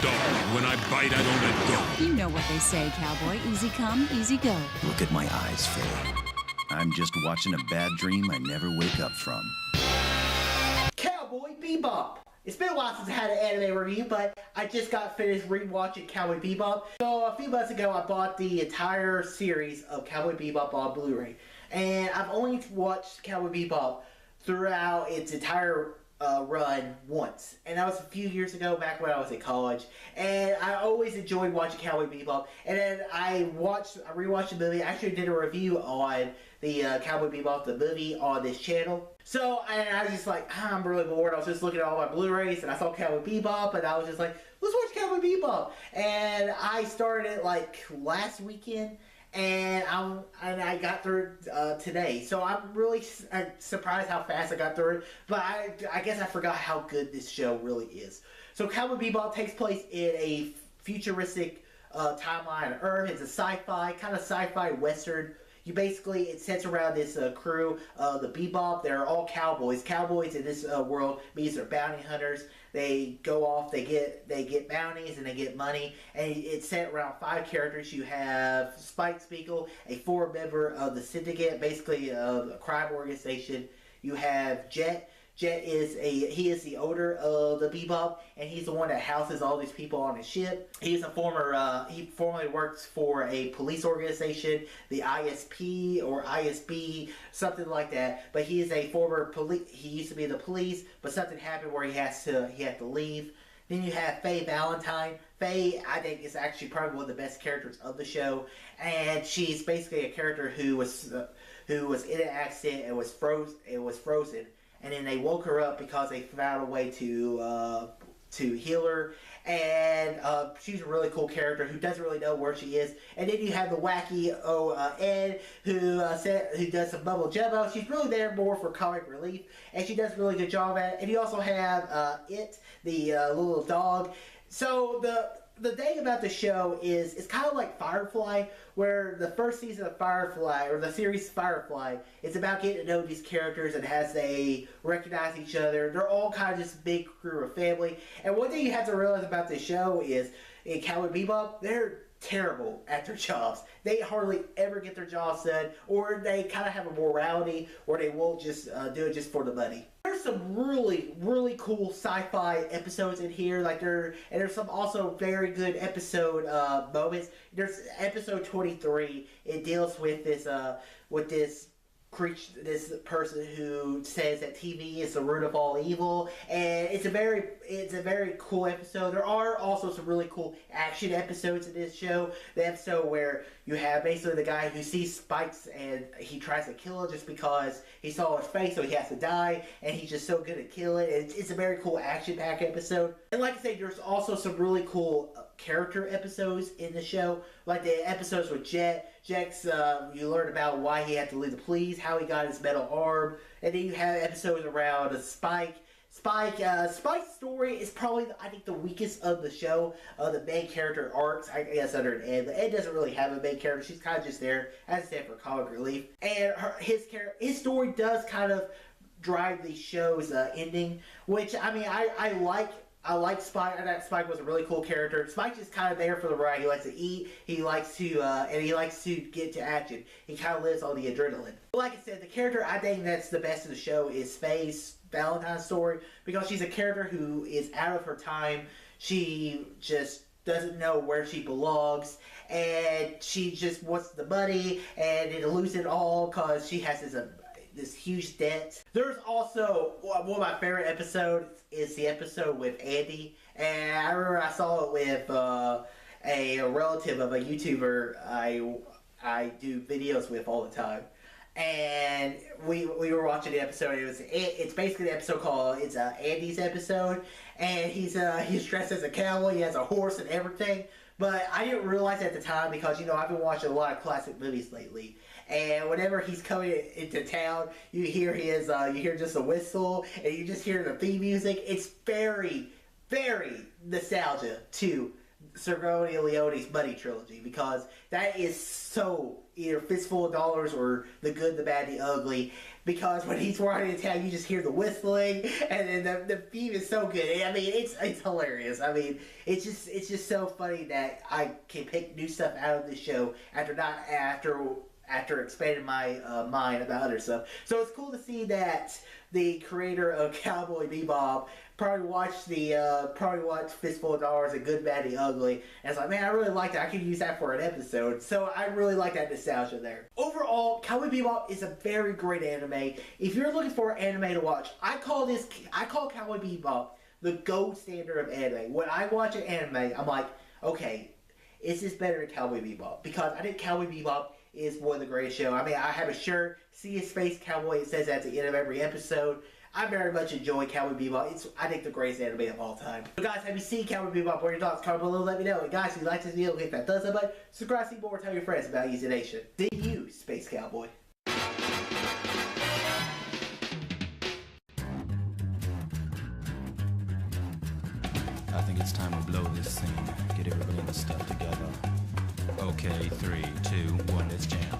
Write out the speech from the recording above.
dog. When I bite, I don't let go. You know what they say, cowboy. Easy come, easy go. Look at my eyes, Faye. I'm just watching a bad dream I never wake up from. Cowboy Bebop! It's been a while since I had an anime review, but I just got finished rewatching Cowboy Bebop. So a few months ago, I bought the entire series of Cowboy Bebop on Blu-ray. And I've only watched Cowboy Bebop throughout its entire run once, and that was a few years ago, back when I was in college. And I always enjoyed watching Cowboy Bebop. And then I rewatched the movie. I actually did a review on the Cowboy Bebop, the movie, on this channel. So I was just like, I'm really bored. I was just looking at all my Blu-rays, and I saw Cowboy Bebop, and I was just like, let's watch Cowboy Bebop. And I started it like last weekend. And I got through it today. So I'm really surprised how fast I got through it. But I guess I forgot how good this show really is. So Cowboy Bebop takes place in a futuristic timeline of Earth. It's a sci-fi, kind of sci-fi western. It sets around this crew, the Bebop. They're all cowboys. Cowboys in this world means they're bounty hunters. They go off, they get bounties, and they get money. And it's set around 5 characters. You have Spike Spiegel, a former member of the Syndicate, basically a crime organization. You have Jet. Jet is the owner of the Bebop, and he's the one that houses all these people on his ship. He formerly works for a police organization, the ISP or ISB, something like that. But he is a former police. He used to be in the police, but something happened where he had to leave. Then you have Faye Valentine. Faye, I think, is actually probably one of the best characters of the show, and she's basically a character who was in an accident and was frozen. And then they woke her up because they found a way to heal her. And she's a really cool character who doesn't really know where she is. And then you have the wacky Ed who does some bubble jumbo. She's really there more for comic relief, and she does a really good job at it. And you also have the little dog. So the thing about the show is it's kind of like Firefly, where the first season of Firefly, or the series Firefly, it's about getting to know these characters, and as they recognize each other, they're all kind of just big crew or family. And one thing you have to realize about this show is, in Cowboy Bebop, they're terrible at their jobs. They hardly ever get their jobs done, or they kind of have a morality, or they won't just do it just for the money. There's some really, really cool sci-fi episodes in here. There's some also very good episode moments. There's episode 23. It deals with this person who says that TV is the root of all evil, and it's a very cool episode. There are also some really cool action episodes in this show. The episode where you have basically the guy who sees Spikes and he tries to kill him just because he saw his face, so he has to die, and he's just so good at killing. It's a very cool action-packed episode. And like I said, there's also some really cool character episodes in the show, like the episodes with Jet. Jet's, you learn about why he had to leave the police, how he got his metal arm, and then you have episodes around Spike. Spike's story is probably, I think, the weakest of the show. The main character arcs, I guess, under Ed. But Ed doesn't really have a main character. She's kind of just there, as I said, for comic relief. And his story does kind of drive the show's ending, which, I mean, I like Spike. I thought Spike was a really cool character. Spike's just kind of there for the ride. He likes to eat. He likes to get to action. He kind of lives on the adrenaline. But like I said, the character I think that's the best of the show is Faye's Valentine's story, because she's a character who is out of her time. She just doesn't know where she belongs, and she just wants the money, and it loses it all because she has this huge debt. There's also one of my favorite episodes is the episode with Andy, and I remember I saw it with a relative of a YouTuber I do videos with all the time. And we were watching the episode. It's basically the episode called Andy's episode, and he's dressed as a cowboy. He has a horse and everything. But I didn't realize at the time because I've been watching a lot of classic movies lately, and whenever he's coming into town, you hear just a whistle, and you just hear the theme music. It's very, very nostalgia to Sergio Leone's Money Trilogy, because that is so either Fistful of Dollars or The Good, the Bad, the Ugly. because when he's riding to town, you just hear the whistling, and then the theme is so good. I mean, it's hilarious. I mean, it's just so funny that I can pick new stuff out of the show after expanding my mind about other stuff. So it's cool to see that the creator of Cowboy Bebop probably watched Fistful of Dollars and Good, Bad, and Ugly, and it's like, man, I really like that. I could use that for an episode. So I really like that nostalgia there. Overall, Cowboy Bebop is a very great anime. If you're looking for an anime to watch, I call Cowboy Bebop the gold standard of anime. When I watch an anime, I'm like, okay, is this better than Cowboy Bebop? Because I think Cowboy Bebop is one of the greatest shows. I mean, I have a shirt, See His Face Cowboy, it says at the end of every episode. I very much enjoy Cowboy Bebop. It's, I think, the greatest anime of all time. So guys, have you seen Cowboy Bebop? What are your thoughts? Comment below, let me know. And guys, if you like this video, hit that thumbs up button. Subscribe, see more, tell your friends about Easy Nation. See you, Space Cowboy. I think it's time to blow this scene. Get everybody in the stuff together. Okay, 3, 2, 1, let's jam.